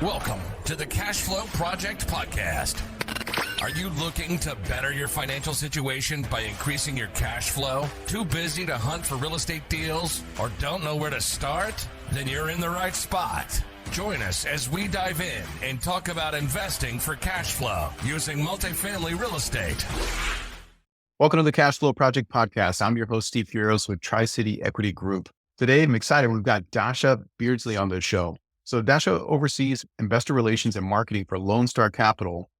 Welcome to the Cashflow Project podcast. Are you looking to better your financial situation by increasing your cash flow? Too busy to hunt for real estate deals or don't know where to start? Then you're in the right spot. Join us as we dive in and talk about investing for cash flow using multifamily real estate. Welcome to the Cashflow Project podcast. I'm your host, Steve Furios with Tri-City Equity Group. Today, I'm excited. We've got Dasha Beardsley on the show. So Dasha oversees investor relations and marketing for Lone Star Capital,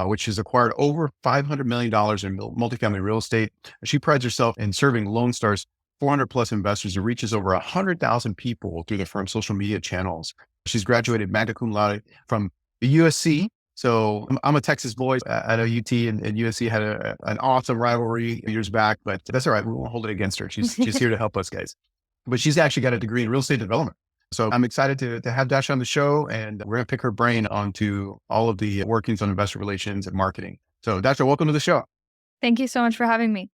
which has acquired over $500 million in multifamily real estate. She prides herself in serving Lone Star's 400 plus investors and reaches over 100,000 people through the firm's social media channels. She's graduated magna cum laude from the USC. So I'm a Texas boy. I know UT and USC had an awesome rivalry years back, but that's all right. We won't hold it against her. She's here to help us guys. But she's actually got a degree in real estate development. So I'm excited to have Dasha on the show, and we're going to pick her brain onto all of the workings on investor relations and marketing. So Dasha, welcome to the show. Thank you so much for having me.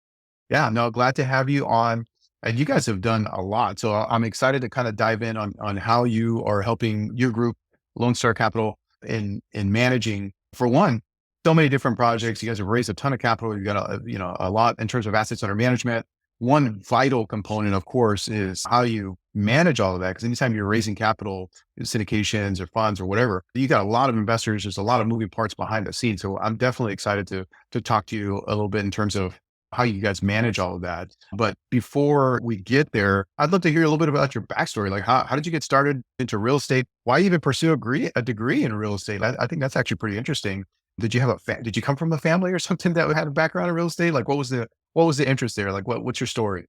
Yeah, no, glad to have you on. And you guys have done a lot. So I'm excited to kind of dive in on how you are helping your group, Lone Star Capital, in managing, for one, so many different projects. You guys have raised a ton of capital. You've got a lot in terms of assets under management. One vital component, of course, is how you manage all of that. Because anytime you're raising capital, syndications or funds or whatever, you got a lot of investors. There's a lot of moving parts behind the scenes. So I'm definitely excited to talk to you a little bit in terms of how you guys manage all of that. But before we get there, I'd love to hear a little bit about your backstory. Like how did you get started into real estate? Why even pursue a degree in real estate? I think that's actually pretty interesting. Did you have did you come from a family or something that had a background in real estate? Like what was the interest there? Like what's your story?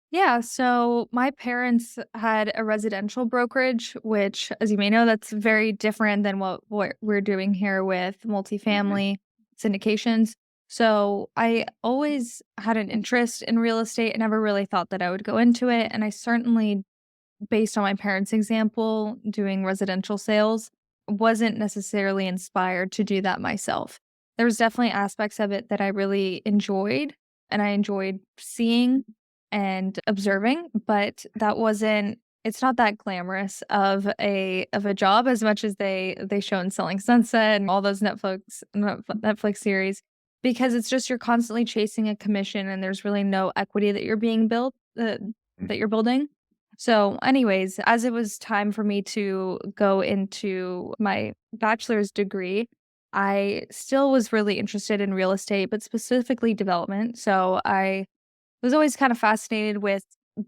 Yeah, so my parents had a residential brokerage, which, as you may know, that's very different than what we're doing here with multifamily syndications. So I always had an interest in real estate. I never really thought that I would go into it. And I certainly, based on my parents' example, doing residential sales, wasn't necessarily inspired to do that myself. There was definitely aspects of it that I really enjoyed, and I enjoyed seeing and observing, but it's not that glamorous of a job as much as they show in Selling Sunset and all those Netflix series, because it's just you're constantly chasing a commission and there's really no equity that you're that you're building. So anyways, as it was time for me to go into my bachelor's degree, I still was really interested in real estate, but specifically development. So I was always kind of fascinated with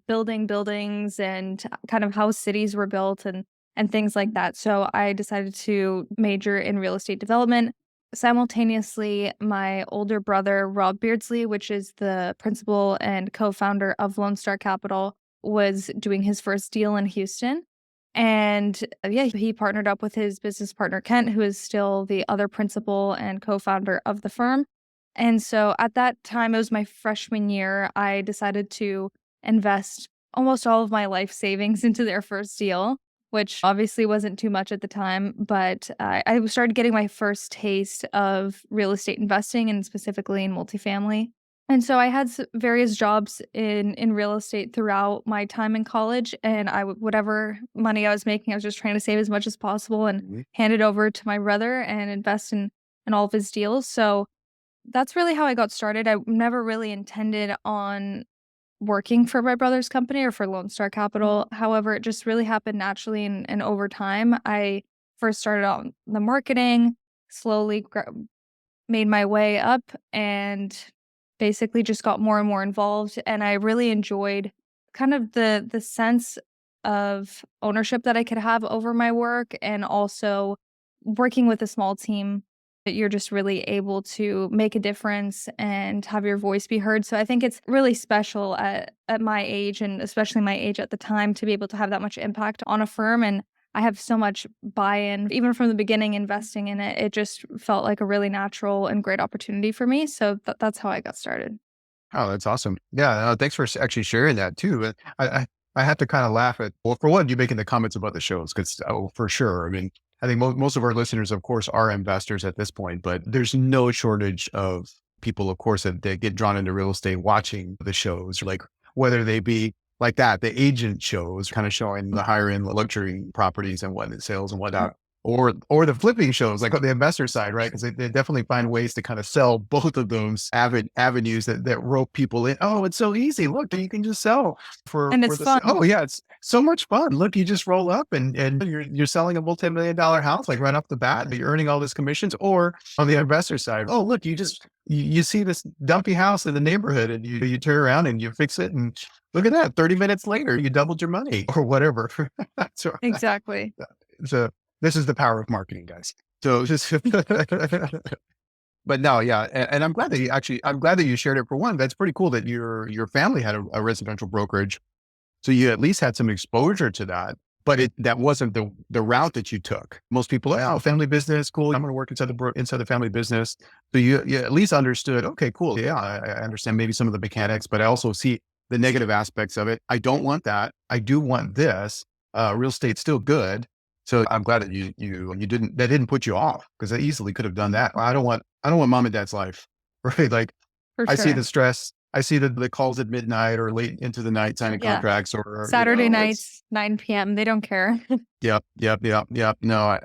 building buildings and kind of how cities were built and things like that. So I decided to major in real estate development. Simultaneously, my older brother, Rob Beardsley, which is the principal and co-founder of Lone Star Capital, was doing his first deal in Houston. And he partnered up with his business partner, Kent, who is still the other principal and co-founder of the firm. And so at that time, it was my freshman year, I decided to invest almost all of my life savings into their first deal, which obviously wasn't too much at the time. But I started getting my first taste of real estate investing, and specifically in multifamily. And so I had various jobs in real estate throughout my time in college, and whatever money I was making, I was just trying to save as much as possible and hand it over to my brother and invest in all of his deals. So that's really how I got started. I never really intended on working for my brother's company or for Lone Star Capital. However, it just really happened naturally, and over time, I first started on the marketing, slowly made my way up, and basically just got more and more involved. And I really enjoyed kind of the sense of ownership that I could have over my work, and also working with a small team that you're just really able to make a difference and have your voice be heard. So I think it's really special at my age, and especially my age at the time, to be able to have that much impact on a firm. And I have so much buy-in, even from the beginning, investing in it. It just felt like a really natural and great opportunity for me. So that's how I got started. Oh, that's awesome. Yeah, thanks for actually sharing that too. But I have to kind of laugh at, well, for one, you making the comments about the shows, because for sure. I mean, I think most of our listeners, of course, are investors at this point, but there's no shortage of people, of course, that they get drawn into real estate watching the shows, like whether they be like that, the agent shows kind of showing the higher end luxury properties and what sales and whatnot, or the flipping shows, like on the investor side, right? Because they definitely find ways to kind of sell both of those avenues that rope people in. Oh, it's so easy. Look, you can just sell And for it's this. fun. Oh yeah, it's so much fun. Look, you just roll up and you're selling a multi-million-dollar house like right off the bat, but you're earning all these commissions. Or on the investor side, oh look, you see this dumpy house in the neighborhood and you turn around and you fix it and look at that. 30 minutes later, you doubled your money or whatever. So, Exactly. so this is the power of marketing, guys. So just, but no, yeah. And I'm glad that you shared it. For one, that's pretty cool that your family had a residential brokerage. So you at least had some exposure to that, but that wasn't the route that you took. Most people, oh, family business, cool. I'm going to work inside the family business. So you at least understood, okay, cool. Yeah, I understand maybe some of the mechanics, but I also see the negative aspects of it. I don't want that. I do want this. Real estate's still good. So I'm glad that that didn't put you off, because I easily could have done that. I don't want mom and dad's life, right? Like For I see the sure. stress. I see the calls at midnight or late into the night signing Yeah. contracts, or Saturday it's nights, 9 p.m. They don't care. yep. No,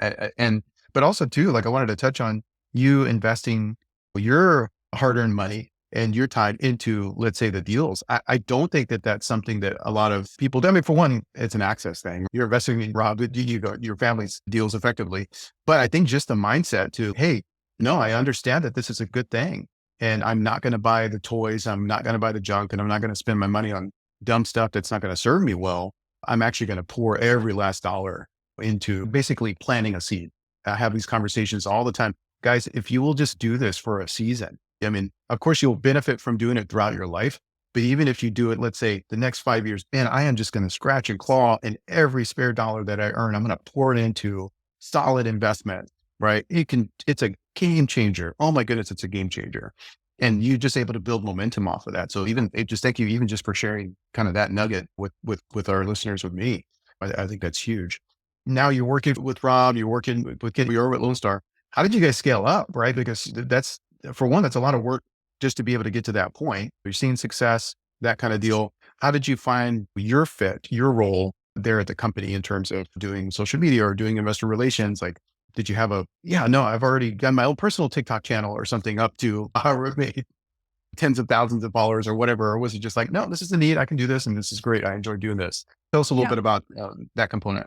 but also too, like I wanted to touch on you investing your hard-earned money and your time into, let's say, the deals. I don't think that that's something that a lot of people do. I mean, for one, it's an access thing. You're investing in your family's deals effectively. But I think just the mindset to, hey, no, I understand that this is a good thing. And I'm not going to buy the toys. I'm not going to buy the junk, and I'm not going to spend my money on dumb stuff that's not going to serve me well. I'm actually going to pour every last dollar into basically planting a seed. I have these conversations all the time. Guys, if you will just do this for a season, I mean, of course you'll benefit from doing it throughout your life. But even if you do it, let's say the next 5 years, man, I am just going to scratch and claw, and every spare dollar that I earn, I'm going to pour it into solid investment, right? It's a game changer. Oh my goodness, it's a game changer. And you just able to build momentum off of that. So thank you even just for sharing kind of that nugget with our listeners, with me. I think that's huge. Now you're working with Rob, you're working with Kid, you're at Lone Star. How did you guys scale up, right? Because that's, for one, that's a lot of work just to be able to get to that point. You're seeing success, that kind of deal. How did you find your fit, your role there at the company in terms of doing social media or doing investor relations? Like, did you have no, I've already got my own personal TikTok channel or something up to made tens of thousands of followers or whatever? Or was it just like, no, this is the need, I can do this and this is great, I enjoy doing this? Tell us a little Yeah. bit about that component.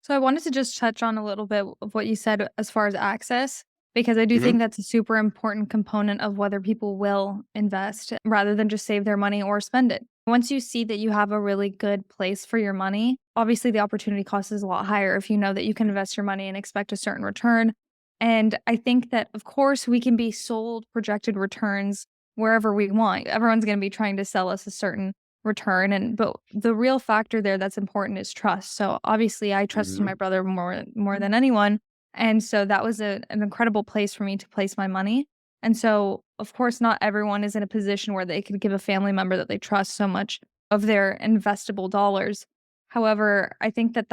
So I wanted to just touch on a little bit of what you said as far as access, because I do Mhm. think that's a super important component of whether people will invest rather than just save their money or spend it. Once you see that you have a really good place for your money, obviously the opportunity cost is a lot higher if you know that you can invest your money and expect a certain return. And I think that, of course, we can be sold projected returns wherever we want. Everyone's going to be trying to sell us a certain return, but the real factor there that's important is trust. So obviously I trusted Mhm. my brother more than anyone, and so that was an incredible place for me to place my money. And so of course not everyone is in a position where they could give a family member that they trust so much of their investable dollars. However, I think that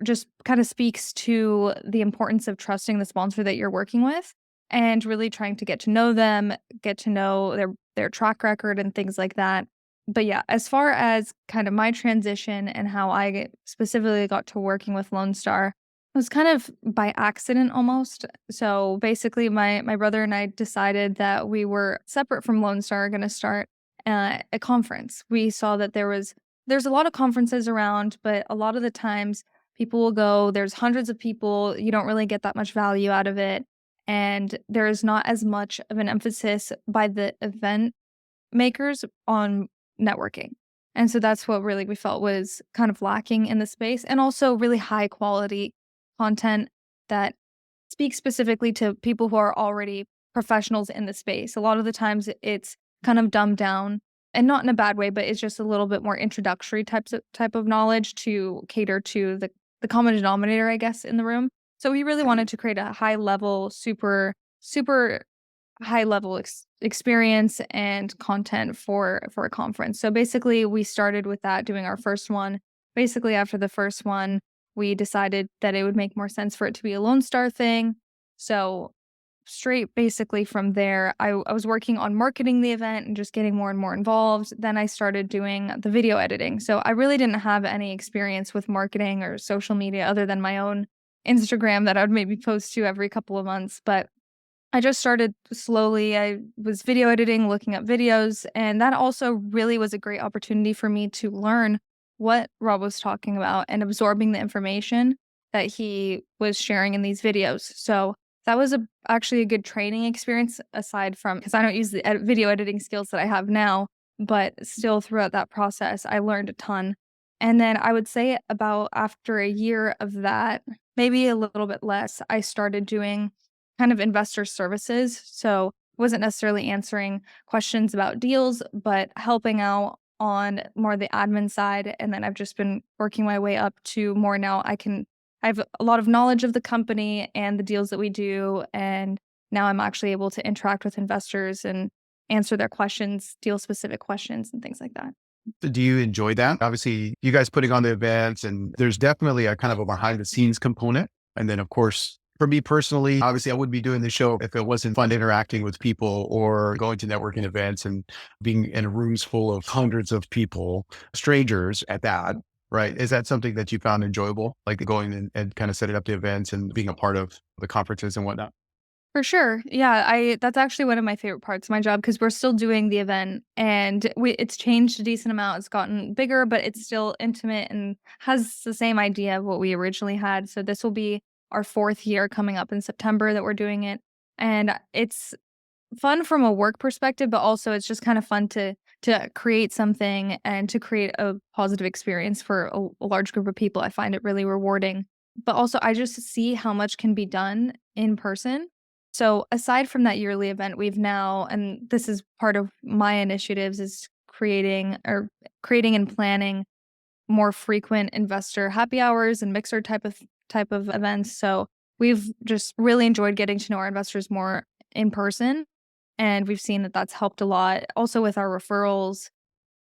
just kind of speaks to the importance of trusting the sponsor that you're working with and really trying to get to know them, get to know their track record and things like that. But yeah, as far as kind of my transition and how specifically got to working with Lone Star, it was kind of by accident almost. So basically, my brother and I decided that we were separate from Lone Star, going to start a conference. We saw that there's a lot of conferences around, but a lot of the times people will go. There's hundreds of people. You don't really get that much value out of it, and there is not as much of an emphasis by the event makers on networking. And so that's what really we felt was kind of lacking in the space, and also really high quality content that speaks specifically to people who are already professionals in the space. A lot of the times it's kind of dumbed down, and not in a bad way, but it's just a little bit more introductory type of knowledge to cater to the common denominator, I guess, in the room. So we really wanted to create a high level, super high level experience and content for a conference. So basically we started with that, doing our first one. Basically after the first one, we decided that it would make more sense for it to be a Lone Star thing. So straight basically from there, I was working on marketing the event and just getting more and more involved. Then I started doing the video editing. So I really didn't have any experience with marketing or social media other than my own Instagram that I would maybe post to every couple of months. But I just started slowly. I was video editing, looking up videos, and that also really was a great opportunity for me to learn what Rob was talking about and absorbing the information that he was sharing in these videos. So that was actually a good training experience aside from because I don't use the video editing skills that I have now, but still throughout that process, I learned a ton. And then I would say about after a year of that, maybe a little bit less, I started doing kind of investor services. So wasn't necessarily answering questions about deals, but helping out on more the admin side. And then I've just been working my way up to more now. I have a lot of knowledge of the company and the deals that we do. And now I'm actually able to interact with investors and answer their questions, deal specific questions and things like that. Do you enjoy that? Obviously, you guys putting on the events, and there's definitely a kind of a behind the scenes component. And then, of course, for me personally, obviously, I wouldn't be doing the show if it wasn't fun interacting with people or going to networking events and being in rooms full of hundreds of people, strangers at that. Right. Is that something that you found enjoyable, like going and kind of setting up the events and being a part of the conferences and whatnot? For sure. Yeah, I that's actually one of my favorite parts of my job because we're still doing the event and it's changed a decent amount. It's gotten bigger, but it's still intimate and has the same idea of what we originally had. So this will be our fourth year coming up in September that we're doing it. And it's fun from a work perspective, but also it's just kind of fun to create something and to create a positive experience for a large group of people. I find it really rewarding. But also I just see how much can be done in person. So aside from that yearly event, we've now, and this is part of my initiatives, is creating and planning more frequent investor happy hours and mixer type of events. So we've just really enjoyed getting to know our investors more in person, and we've seen that that's helped a lot. Also with our referrals,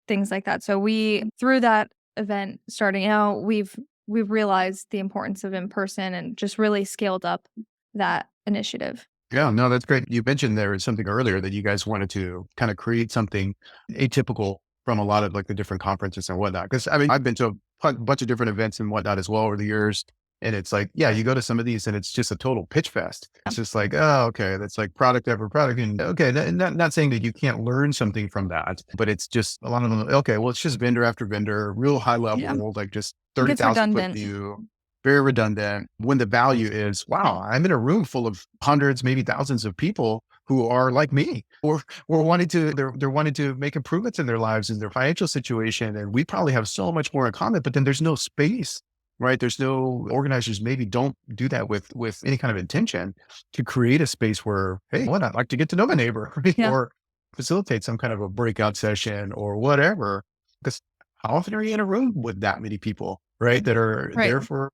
things like that. So we through that event starting out, we've realized the importance of in person and just really scaled up that initiative. Yeah, no, that's great. You mentioned there was something earlier that you guys wanted to kind of create something atypical from a lot of like the different conferences and whatnot. Cause I mean, I've been to a bunch of different events and whatnot as well over the years. And it's like, yeah, you go to some of these and it's just a total pitch fest. It's just like, oh, okay, that's like product after product. And okay, not saying that you can't learn something from that, but it's just a lot of them. Okay, well, it's just vendor after vendor, real high Yeah. level, like just It gets 30,000 foot redundant. view, very redundant, when the value is, wow, I'm in a room full of hundreds, maybe thousands of people who are like me, or wanting to, they're wanting to make improvements in their lives and their financial situation. And we probably have so much more in common, but then there's no space, right? There's no organizers maybe don't do that with any kind of intention to create a space where, hey, what I'd like to get to know my neighbor, right? Yeah. Or facilitate some kind of a breakout session or whatever. Because how often are you in a room with that many people, right? That are Right. there for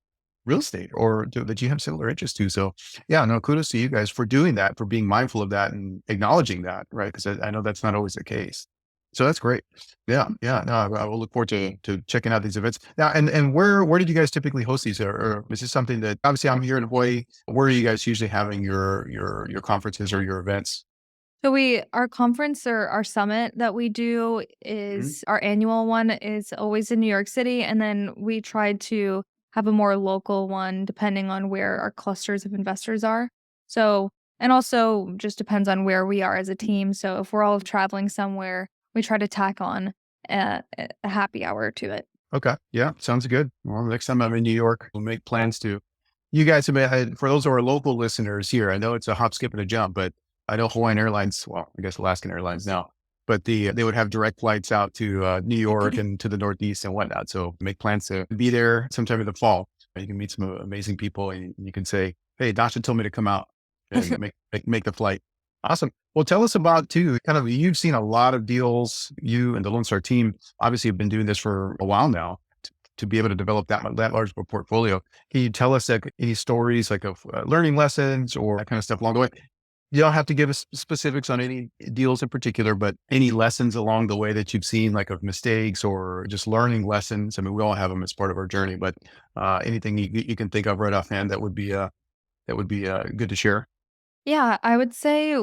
real estate or that you have similar interests to. So yeah, no, kudos to you guys for doing that, for being mindful of that and acknowledging that, right? Because I know that's not always the case. So that's great. Yeah, yeah. No, I will look forward to checking out these events now. And where did you guys typically host these, or is this something that obviously I'm here in Hawaii? Where are you guys usually having your conferences or your events? So our conference or our summit that we do Mhm. is our annual one is always in New York City. And then we try to have a more local one depending on where our clusters of investors are. So, and also just depends on where we are as a team. So if we're all traveling somewhere, we try to tack on a happy hour to it. Okay, yeah, sounds good. Well, next time I'm in New York, we'll make plans to. You guys have been, for those of our local listeners here, I know it's a hop, skip, and a jump, but I know Hawaiian Airlines, well, I guess Alaskan Airlines now, but they would have direct flights out to New York and to the Northeast and whatnot. So make plans to be there sometime in the fall. You can meet some amazing people and you can say, hey, Dasha told me to come out and make the flight. Awesome. Well, tell us about too, kind of, you've seen a lot of deals, you and the Lone Star team obviously have been doing this for a while now to be able to develop that large of a portfolio. Can you tell us like any stories like of learning lessons or that kind of stuff along the way? You don't have to give us specifics on any deals in particular, but any lessons along the way that you've seen, like of mistakes or just learning lessons. I mean, we all have them as part of our journey, but anything you can think of right offhand that would be good to share. Yeah, I would say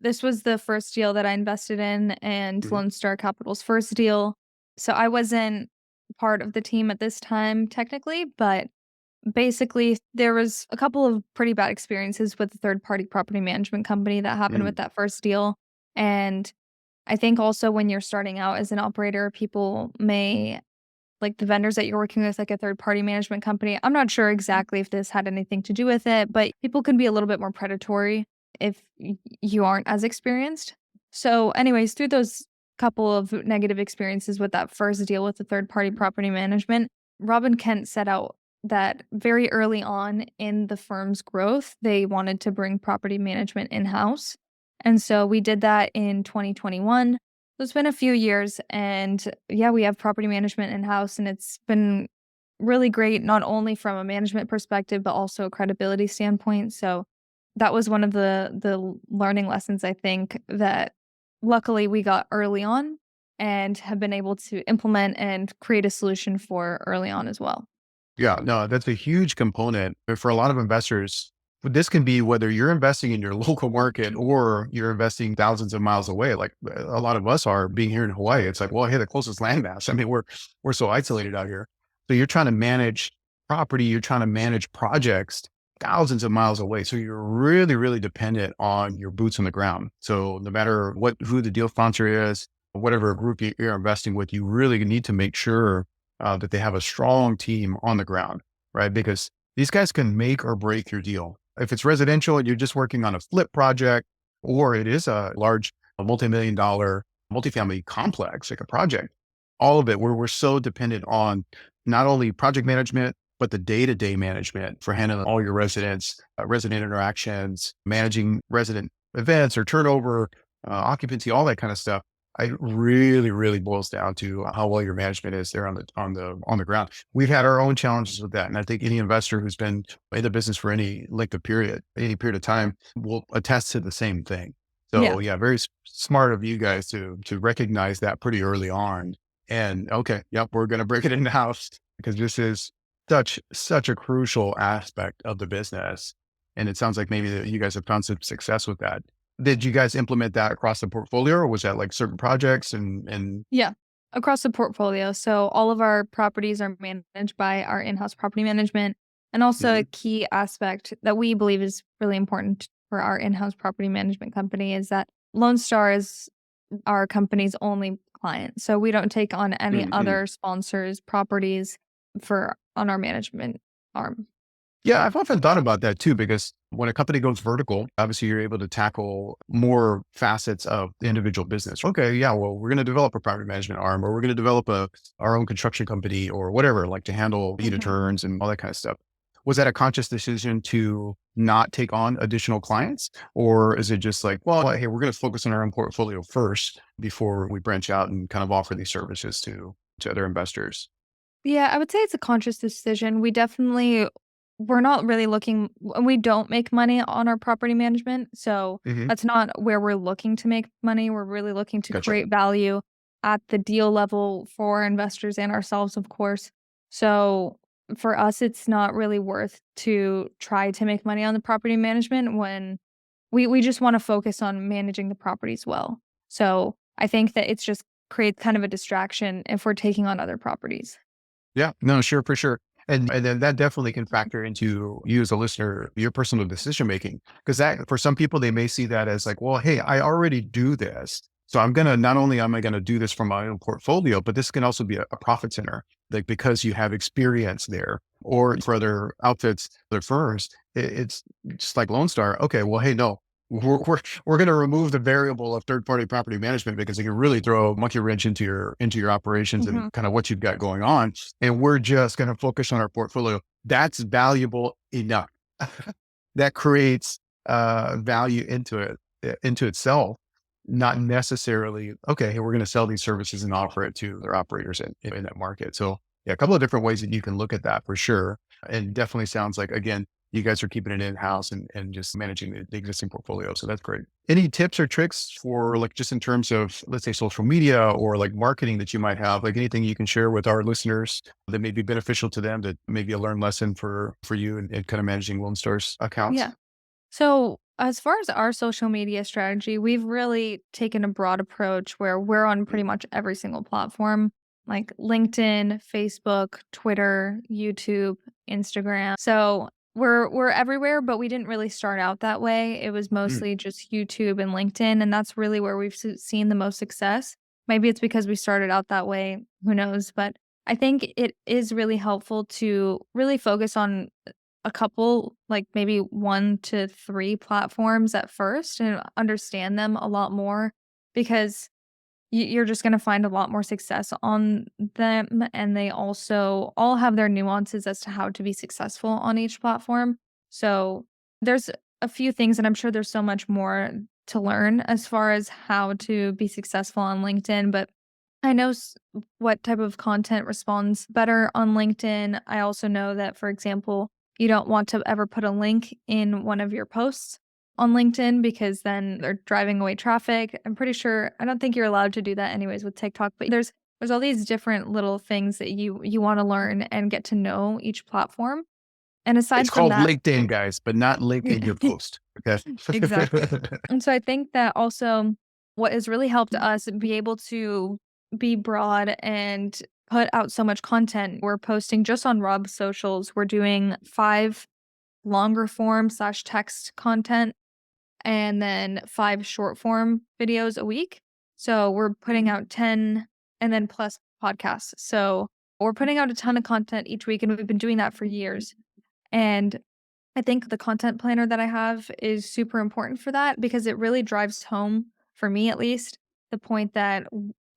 this was the first deal that I invested in and Mhm. Lone Star Capital's first deal. So I wasn't part of the team at this time technically, but basically there was a couple of pretty bad experiences with the third-party property management company that happened with Mm, that first deal. And I think also when you're starting out as an operator, people may like the vendors that you're working with, like a third party management company. I'm not sure exactly if this had anything to do with it, but people can be a little bit more predatory if you aren't as experienced. So, anyways, through those couple of negative experiences with that first deal with the third party property management, Robin Kent set out that very early on in the firm's growth, they wanted to bring property management in house. And so we did that in 2021. So it's been a few years and yeah, we have property management in-house and it's been really great, not only from a management perspective, but also a credibility standpoint. So that was one of the learning lessons I think that luckily we got early on and have been able to implement and create a solution for early on as well. yeah, no, that's a huge component for a lot of investors. But this can be whether you're investing in your local market or you're investing thousands of miles away, like a lot of us are being here in Hawaii. It's like, well, hey, the closest landmass. I mean, we're so isolated out here. So you're trying to manage property, you're trying to manage projects thousands of miles away. So you're really, really dependent on your boots on the ground. So no matter who the deal sponsor is, whatever group you're investing with, you really need to make sure that they have a strong team on the ground, right? Because these guys can make or break your deal. If it's residential and you're just working on a flip project, or it is a large multi-million dollar multifamily complex, like a project, all of it, we're so dependent on not only project management, but the day-to-day management for handling all your residents, resident interactions, managing resident events or turnover, occupancy, all that kind of stuff. It really, really boils down to how well your management is there on the ground. We've had our own challenges with that, and I think any investor who's been in the business for any length of period, any period of time, will attest to the same thing. Yeah. So yeah, very smart of you guys to recognize that pretty early on. And okay, yep, we're going to bring it in house because this is such a crucial aspect of the business. And it sounds like maybe that you guys have found some success with that. Did you guys implement that across the portfolio or was that like certain projects and Yeah, across the portfolio. So all of our properties are managed by our in-house property management. And also a Mhm, key aspect that we believe is really important for our in-house property management company is that Lone Star is our company's only client. So we don't take on any mhm. other sponsors' properties for on our management arm. Yeah, I've often thought about that too, because when a company goes vertical, obviously you're able to tackle more facets of the individual business. Okay, yeah, well, we're going to develop a property management arm, or we're going to develop our own construction company, or whatever, like to handle heat Mhm. returns and all that kind of stuff. Was that a conscious decision to not take on additional clients, or is it just like, well, hey, we're going to focus on our own portfolio first before we branch out and kind of offer these services to other investors? Yeah, I would say it's a conscious decision. We're not really looking we don't make money on our property management, so Hmm. that's not where we're looking to make money. We're really looking to Gotcha. create value at the deal level for investors and ourselves, of course. So for us, it's not really worth to try to make money on the property management when we just wanna focus on managing the properties well. So I think that it's just creates kind of a distraction if we're taking on other properties. Yeah, no, sure, for sure. And then that definitely can factor into you as a listener, your personal decision making. Because that for some people, they may see that as like, well, hey, I already do this. So I'm gonna not only am I gonna do this from my own portfolio, but this can also be a profit center, like because you have experience there. Or for other outfits, other firms, it's just like Lone Star. Okay, well, hey, no, we're going to remove the variable of third party property management because it can really throw a monkey wrench into your operations and Mhm. kind of what you've got going on. And we're just going to focus on our portfolio. That's valuable enough. That creates value into itself, not necessarily, okay, hey, we're going to sell these services and offer it to their operators in that market. So yeah, a couple of different ways that you can look at that for sure. And definitely sounds like, again, you guys are keeping it in-house and just managing the existing portfolio. So that's great. Any tips or tricks for like just in terms of, let's say, social media or like marketing that you might have, like anything you can share with our listeners that may be beneficial to them, that maybe a learned lesson for you and kind of managing Lone Star's accounts? Yeah. So, as far as our social media strategy, we've really taken a broad approach where we're on pretty much every single platform. like LinkedIn, Facebook, Twitter, YouTube, Instagram. So we're everywhere, but we didn't really start out that way. It was Mm. mostly just YouTube and LinkedIn, and that's really where we've seen the most success. Maybe it's because we started out that way, who knows, but I think it is really helpful to really focus on a couple, like maybe 1 to 3 platforms at first and understand them a lot more because you're just gonna find a lot more success on them, and they also all have their nuances as to how to be successful on each platform. So, there's a few things, and I'm sure there's so much more to learn as far as how to be successful on LinkedIn, but I know what type of content responds better on LinkedIn. I also know that, for example, you don't want to ever put a link in one of your posts on LinkedIn because then they're driving away traffic. I'm pretty sure I don't think you're allowed to do that anyways with TikTok, but there's all these different little things that you want to learn and get to know each platform. And It's aside from called that, LinkedIn, guys, but not link in your post. Okay. exactly. And so I think that also what has really helped us be able to be broad and put out so much content. We're posting just on Rob's socials. We're doing 5 longer form slash text content and then 5 short form videos a week. So we're putting out 10 and then plus podcasts. So we're putting out a ton of content each week, and we've been doing that for years. And I think the content planner that I have is super important for that because it really drives home, for me at least, the point that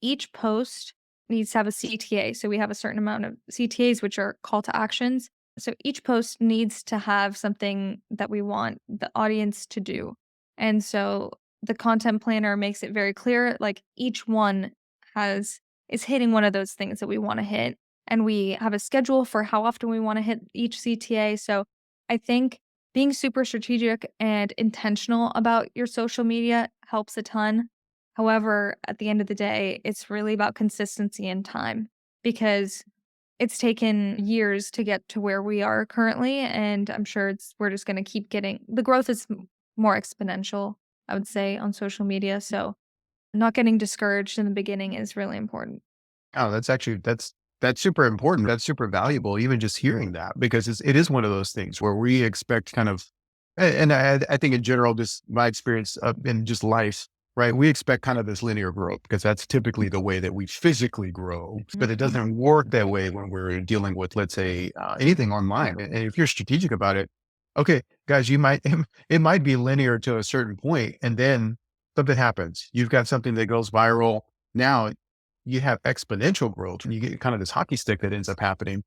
each post needs to have a CTA. So we have a certain amount of CTAs, which are call to actions. So each post needs to have something that we want the audience to do. And so the content planner makes it very clear, like each one is hitting one of those things that we want to hit. And we have a schedule for how often we want to hit each CTA. So I think being super strategic and intentional about your social media helps a ton. However, at the end of the day, it's really about consistency and time because it's taken years to get to where we are currently. And I'm sure we're just going to keep getting the growth is more exponential, I would say, on social media. So not getting discouraged in the beginning is really important. Oh, that's super important. That's super valuable, even just hearing that, because it is one of those things where we expect kind of, and I think in general, just my experience in just life, right? We expect kind of this linear growth because that's typically the way that we physically grow, but it doesn't work that way when we're dealing with, let's say, anything online. And if you're strategic about it, okay, guys, it might be linear to a certain point, and then something happens. You've got something that goes viral. Now you have exponential growth and you get kind of this hockey stick that ends up happening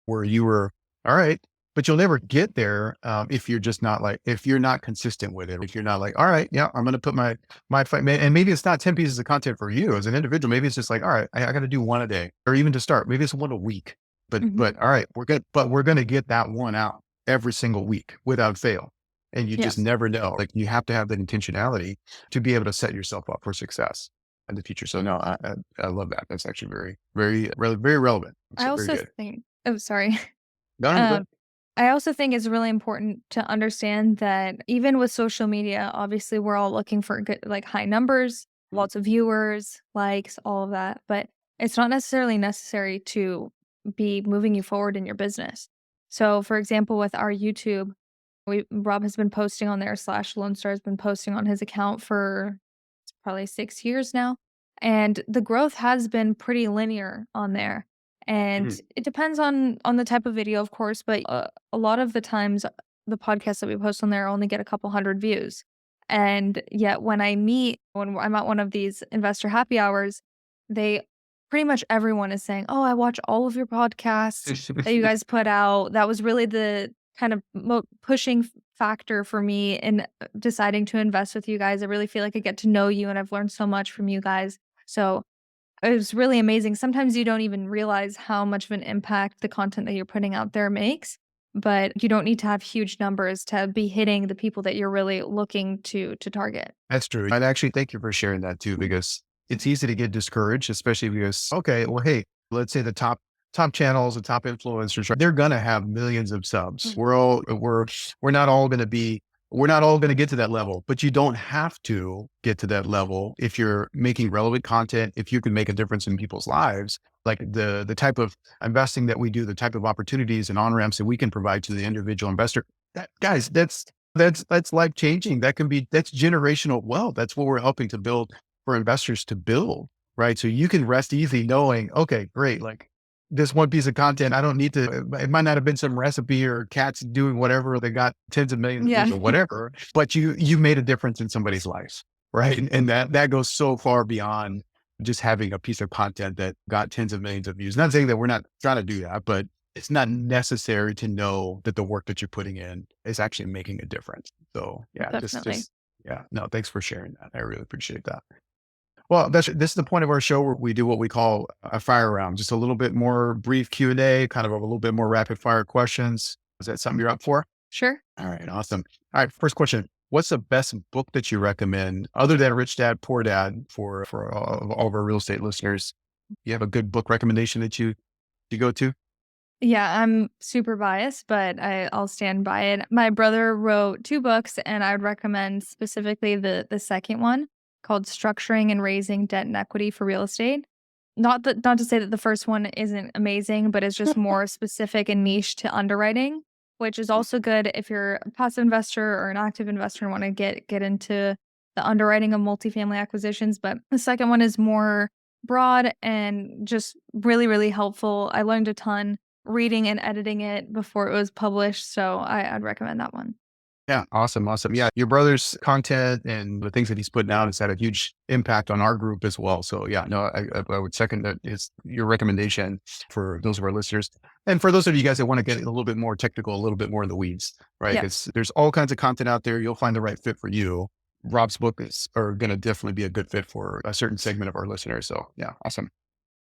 where you were all right, but you'll never get there if you're just not like, if you're not consistent with it, if you're not like, all right, yeah, I'm going to put my fight, and maybe it's not 10 pieces of content for you as an individual. Maybe it's just like, all right, I got to do one a day, or even to start, maybe it's one a week, Mhm. but all right, we're going to get that one out every single week without fail. And you just Yes. never know. Like you have to have that intentionality to be able to set yourself up for success in the future. So no, I love that. That's actually very relevant. I So very also good. think, oh, sorry. No, no, Um, good. I also think it's really important to understand that even with social media, obviously we're all looking for good, like high numbers, lots of viewers, likes, all of that. But it's not necessarily necessary to be moving you forward in your business. So, for example, with our YouTube, Rob has been posting on there slash Lone Star has been posting on his account for probably 6 years now. And the growth has been pretty linear on there. And Mhm. it depends on the type of video, of course, but a lot of the times the podcasts that we post on there only get a couple hundred views. And yet when I'm at one of these investor happy hours, they pretty much everyone is saying, "Oh, I watch all of your podcasts that you guys put out." That was really the kind of pushing factor for me in deciding to invest with you guys. I really feel like I get to know you and I've learned so much from you guys. So it was really amazing. Sometimes you don't even realize how much of an impact the content that you're putting out there makes, but you don't need to have huge numbers to be hitting the people that you're really looking to target. That's true. And actually, thank you for sharing that too, because it's easy to get discouraged, especially because, okay, well, hey, let's say the top channels, the top influencers, right, they're gonna have millions of subs. Mm. We're not all gonna be we're not all gonna get to that level, but you don't have to get to that level if you're making relevant content, if you can make a difference in people's lives. like the type of investing that we do, the type of opportunities and on-ramps that we can provide to the individual investor. That guys, that's life changing. That's generational wealth. That's what we're helping to build for investors to build, right? So you can rest easy knowing, okay, great. Like this one piece of content, I don't need to, it might not have been some recipe or cats doing whatever. They got tens of millions of Yeah. views or whatever, but you made a difference in somebody's life, right? And that goes so far beyond just having a piece of content that got tens of millions of views. Not saying that we're not trying to do that, but it's not necessary to know that the work that you're putting in is actually making a difference. So yeah, Definitely. yeah, no, thanks for sharing that. I really appreciate that. Well, this is the point of our show where we do what we call a fire round, just a little bit more brief Q&A, kind of a little bit more rapid fire questions. Is that something you're up for? Sure. All right, awesome. All right, first question. What's the best book that you recommend other than Rich Dad, Poor Dad for all of our real estate listeners? You have a good book recommendation that you go to? Yeah, I'm super biased, but I'll stand by it. My brother wrote 2 books, and I would recommend specifically the second one called Structuring and Raising Debt and Equity for Real Estate. Not to say that the first one isn't amazing, but it's just more specific and niche to underwriting, which is also good if you're a passive investor or an active investor and want to get into the underwriting of multifamily acquisitions. But the second one is more broad and just really, really helpful. I learned a ton reading and editing it before it was published. So I'd recommend that one. Yeah. Awesome. Awesome. Yeah. Your brother's content and the things that he's putting out has had a huge impact on our group as well. So yeah, no, I would second that is your recommendation for those of our listeners. And for those of you guys that want to get a little bit more technical, a little bit more in the weeds, right? Yeah. Because there's all kinds of content out there. You'll find the right fit for you. Rob's book are going to definitely be a good fit for a certain segment of our listeners. So yeah, awesome.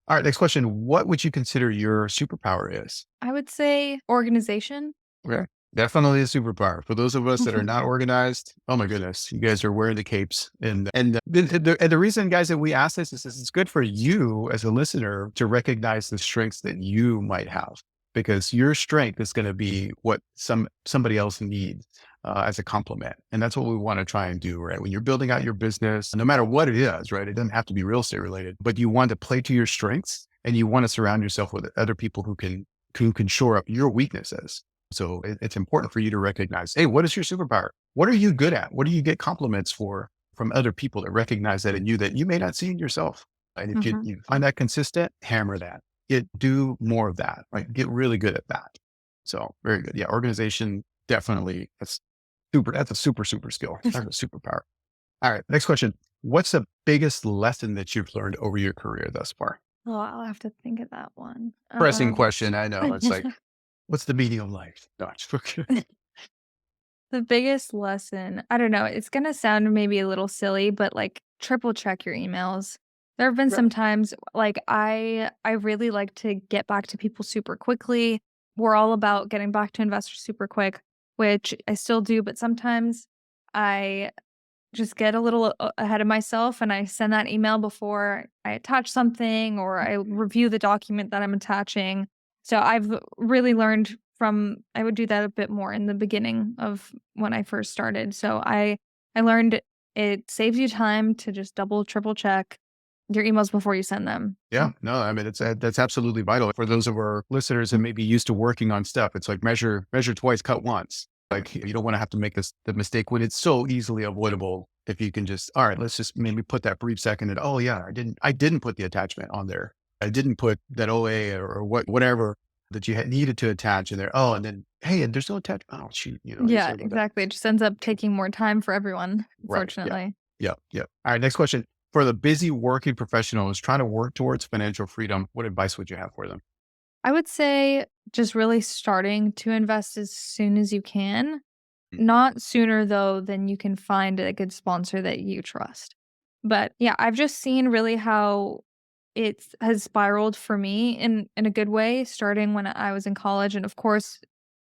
All right. Next question. What would you consider your superpower is? I would say organization. Okay. Definitely a superpower. For those of us that are not organized, oh my goodness, you guys are wearing the capes. And the reason, guys, that we ask this is it's good for you as a listener to recognize the strengths that you might have, because your strength is going to be what somebody else needs as a complement. And that's what we want to try and do, right? When you're building out your business, no matter what it is, right? It doesn't have to be real estate related, but you want to play to your strengths and you want to surround yourself with other people who can shore up your weaknesses. So it's important for you to recognize, hey, what is your superpower? What are you good at? What do you get compliments for from other people that recognize that in you that you may not see in yourself? And if Mhm. you find that consistent, hammer that. Do more of that, right? Get really good at that. So very good. Yeah. Organization, definitely. That's a super skill. That's a superpower. All right. Next question. What's the biggest lesson that you've learned over your career thus far? Oh, I'll have to think of that one. Pressing question. I know. It's like, what's the meaning of life? No, it's okay. The biggest lesson, I don't know, it's gonna sound maybe a little silly, but, like, triple check your emails. There have been Right. some times, like, I really like to get back to people super quickly. We're all about getting back to investors super quick, which I still do, but sometimes I just get a little ahead of myself and I send that email before I attach something or I review the document that I'm attaching. So I've really learned from I would do that a bit more in the beginning of when I first started. So I learned it saves you time to just double triple check your emails before you send them. Yeah, no, I mean, that's absolutely vital for those of our listeners that may be used to working on stuff. It's like measure twice, cut once. Like you don't want to have to make the mistake when it's so easily avoidable. If you can just, all right, let's just maybe put that brief second and, oh yeah, I didn't put the attachment on there. I didn't put that OA or whatever that you had needed to attach in there. Oh, and then, hey, and there's no attachment. Oh, shoot, Yeah, sorry about that. exactly. It just ends up taking more time for everyone, Right. Yeah. unfortunately. Yeah. Yeah. All right. Next question. For the busy working professionals trying to work towards financial freedom, what advice would you have for them? I would say just really starting to invest as soon as you can. Mm. Not sooner though than you can find a good sponsor that you trust. But yeah, I've just seen really how it has spiraled for me in a good way, starting when I was in college. And of course,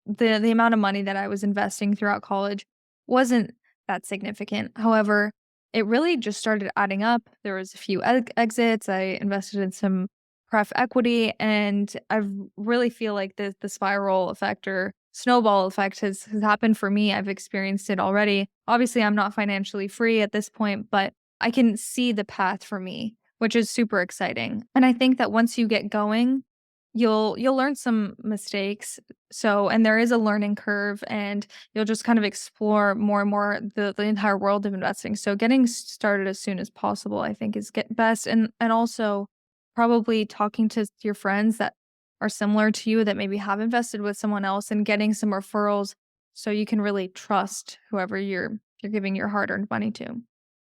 the amount of money that I was investing throughout college wasn't that significant. However, it really just started adding up. There was a few exits. I invested in some pref equity, and I really feel like the spiral effect or snowball effect has happened for me. I've experienced it already. Obviously, I'm not financially free at this point, but I can see the path for me which is super exciting. And I think that once you get going, you'll learn some mistakes. So, and there is a learning curve, and you'll just kind of explore more and more the entire world of investing. So getting started as soon as possible, I think, is get best. And also probably talking to your friends that are similar to you that maybe have invested with someone else and getting some referrals so you can really trust whoever you're giving your hard-earned money to.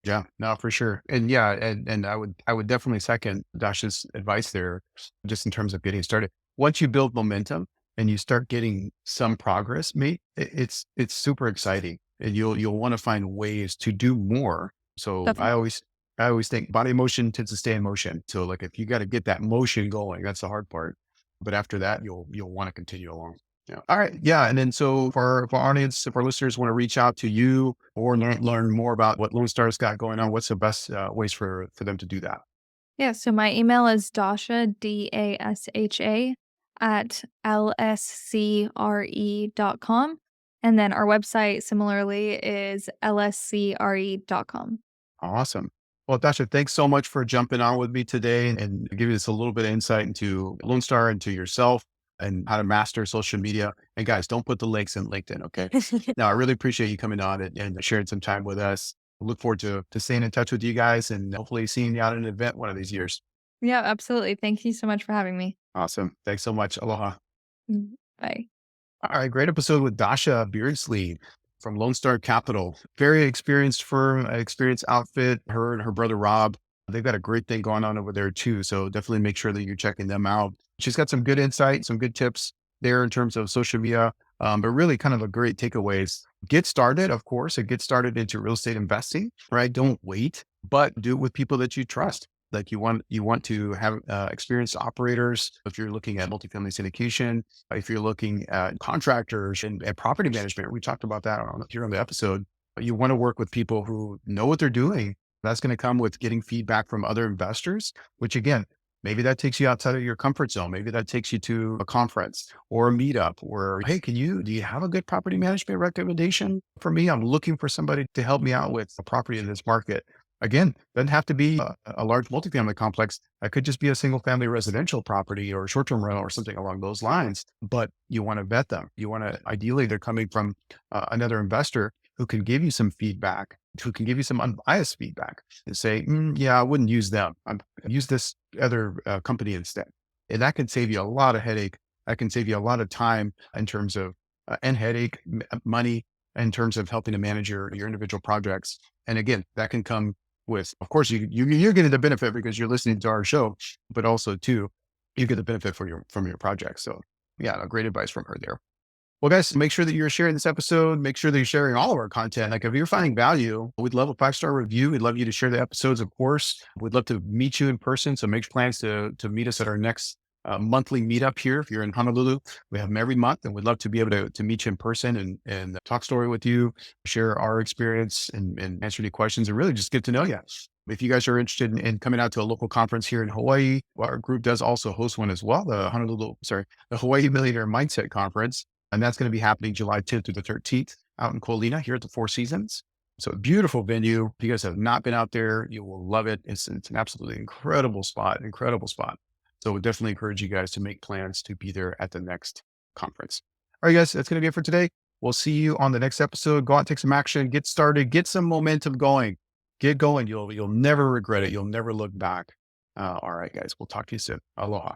Yeah, no, for sure. And yeah, and I would definitely second Dasha's advice there, just in terms of getting started. Once you build momentum and you start getting some progress made, it's super exciting, and you'll want to find ways to do more. So Definitely. I always think body motion tends to stay in motion. So like if you got to get that motion going, that's the hard part. But after that, you'll want to continue along. Yeah. All right. Yeah. And then so for our audience, if our listeners want to reach out to you or learn more about what Lone Star's got going on, what's the best ways for them to do that? Yeah, so my email is Dasha, Dasha, at lscre.com. And then our website similarly is lscre.com. Awesome. Well, Dasha, thanks so much for jumping on with me today and giving us a little bit of insight into Lone Star, into yourself, and how to master social media. And guys, don't put the links in LinkedIn. Okay. No, I really appreciate you coming on and sharing some time with us. Look forward to staying in touch with you guys and hopefully seeing you out at an event one of these years. Yeah, absolutely. Thank you so much for having me. Awesome. Thanks so much. Aloha. Bye. All right, great episode with Dasha Beardsley from Lone Star Capital. Very experienced firm, experienced outfit. Her and her brother Rob, they've got a great thing going on over there too. So definitely make sure that you're checking them out. She's got some good insight, some good tips there in terms of social media, but really kind of a great takeaways. Get started, of course, and get started into real estate investing. Right? Don't wait, but do it with people that you trust. Like you want to have experienced operators. If you're looking at multifamily syndication, if you're looking at contractors and property management, we talked about that here on the episode. You want to work with people who know what they're doing. That's going to come with getting feedback from other investors, which again, maybe that takes you outside of your comfort zone. Maybe that takes you to a conference or a meetup or, hey, do you have a good property management recommendation for me? I'm looking for somebody to help me out with a property in this market. Again, doesn't have to be a large multifamily complex. That could just be a single family residential property or short-term rental or something along those lines. But you want to vet them. You want to, ideally, they're coming from another investor who can give you some feedback, who can give you some unbiased feedback and say, yeah, I wouldn't use them. I'd use this other company instead. And that can save you a lot of headache. That can save you a lot of time in terms of, and headache, money in terms of helping to manage your individual projects. And again, that can come with, of course, you're getting the benefit because you're listening to our show, but also too, you get the benefit from your project. So yeah, great advice from her there. Well, guys, make sure that you're sharing this episode. Make sure that you're sharing all of our content. Like if you're finding value, we'd love a 5-star review. We'd love you to share the episodes, of course. We'd love to meet you in person. So make plans to meet us at our next monthly meetup here. If you're in Honolulu, we have them every month, and we'd love to be able to meet you in person and talk story with you, share our experience and answer any questions and really just get to know you. If you guys are interested in coming out to a local conference here in Hawaii, our group does also host one as well, the Hawaii Millionaire Mindset Conference. And that's going to be happening July 10th through the 13th out in Kolina here at the Four Seasons. So a beautiful venue. If you guys have not been out there, you will love it. It's an absolutely incredible spot. So we definitely encourage you guys to make plans to be there at the next conference. All right, guys, that's going to be it for today. We'll see you on the next episode. Go out, take some action, get started, get some momentum going. Get going. You'll never regret it. You'll never look back. All right, guys, we'll talk to you soon. Aloha.